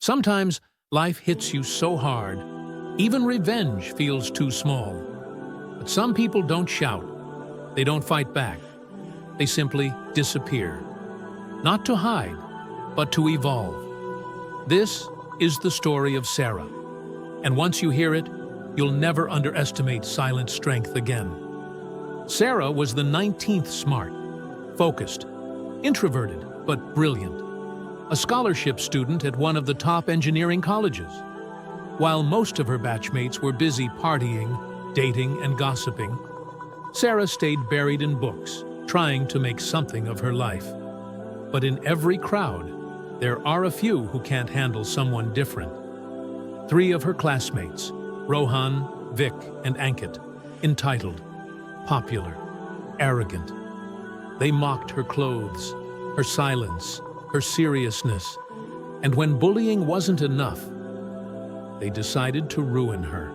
Sometimes life hits you so hard, even revenge feels too small. But some people don't shout, they don't fight back, they simply disappear. Not to hide, but to evolve. This is the story of Sarah. And once you hear it, you'll never underestimate silent strength again. Sarah was the 19th smart, focused, introverted, but brilliant. A scholarship student at one of the top engineering colleges. While most of her batchmates were busy partying, dating, and gossiping, Sarah stayed buried in books, trying to make something of her life. But in every crowd, there are a few who can't handle someone different. 3 of her classmates, Rohan, Vic, and Ankit, entitled, popular, arrogant. They mocked her clothes, her silence, her seriousness, and when bullying wasn't enough, they decided to ruin her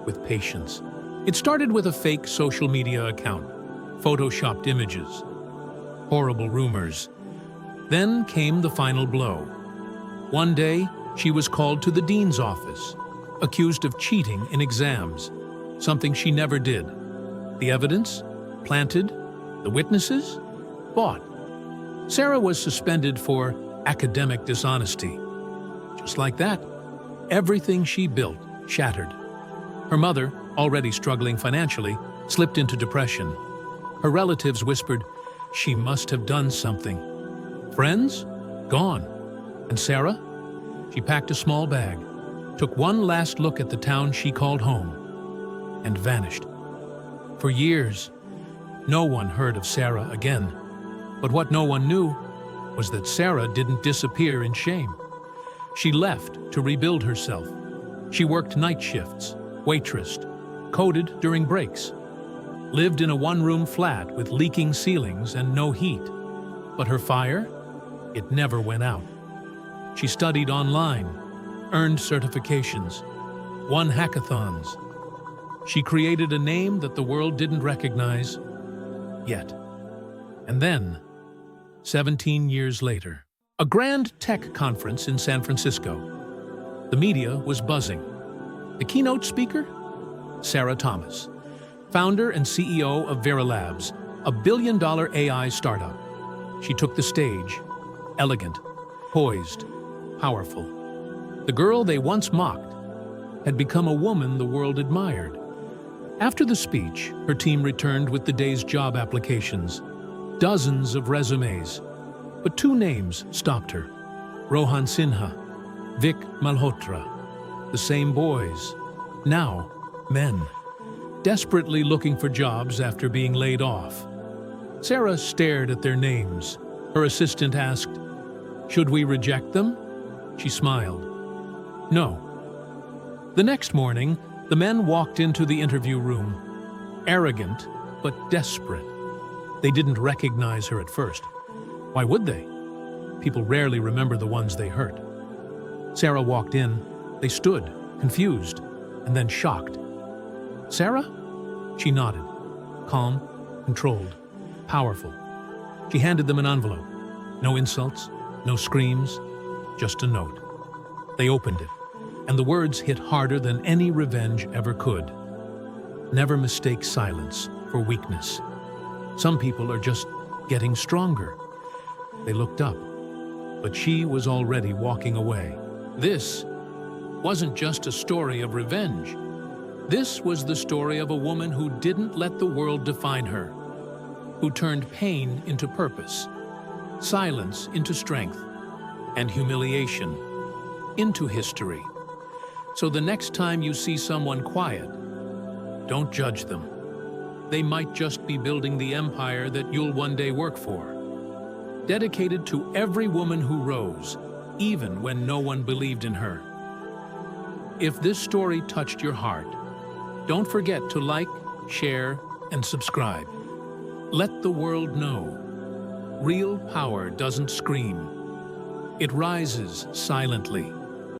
with patience. It started with a fake social media account, photoshopped images, horrible rumors. Then came the final blow. One day, she was called to the dean's office, accused of cheating in exams, something she never did. The evidence? Planted. The witnesses? Bought. Sarah was suspended for academic dishonesty. Just like that, everything she built shattered. Her mother, already struggling financially, slipped into depression. Her relatives whispered, she must have done something. Friends? Gone. And Sarah? She packed a small bag, took one last look at the town she called home, and vanished. For years, no one heard of Sarah again. But what no one knew was that Sarah didn't disappear in shame. She left to rebuild herself. She worked night shifts, waitressed, coded during breaks, lived in a one-room flat with leaking ceilings and no heat. But her fire? It never went out. She studied online, earned certifications, won hackathons. She created a name that the world didn't recognize yet. And then, 17 years later, a grand tech conference in San Francisco. The media was buzzing. The keynote speaker? Sarah Thomas, founder and CEO of Vera Labs, a billion-dollar AI startup. She took the stage, elegant, poised, powerful. The girl they once mocked had become a woman the world admired. After the speech, her team returned with the day's job applications, dozens of resumes, but 2 names stopped her. Rohan Sinha, Vic Malhotra, the same boys, now men, desperately looking for jobs after being laid off. Sarah stared at their names. Her assistant asked, "Should we reject them?" She smiled. No. The next morning, the men walked into the interview room, arrogant but desperate. They didn't recognize her at first. Why would they? People rarely remember the ones they hurt. Sarah walked in. They stood, confused, and then shocked. Sarah? She nodded. Calm, controlled, powerful. She handed them an envelope. No insults, no screams, just a note. They opened it, and the words hit harder than any revenge ever could. Never mistake silence for weakness. Some people are just getting stronger. They looked up, but she was already walking away. This wasn't just a story of revenge. This was the story of a woman who didn't let the world define her, who turned pain into purpose, silence into strength, and humiliation into history. So the next time you see someone quiet, don't judge them. They might just be building the empire that you'll one day work for. Dedicated to every woman who rose, even when no one believed in her. If this story touched your heart, don't forget to like, share, and subscribe. Let the world know. Real power doesn't scream. It rises silently.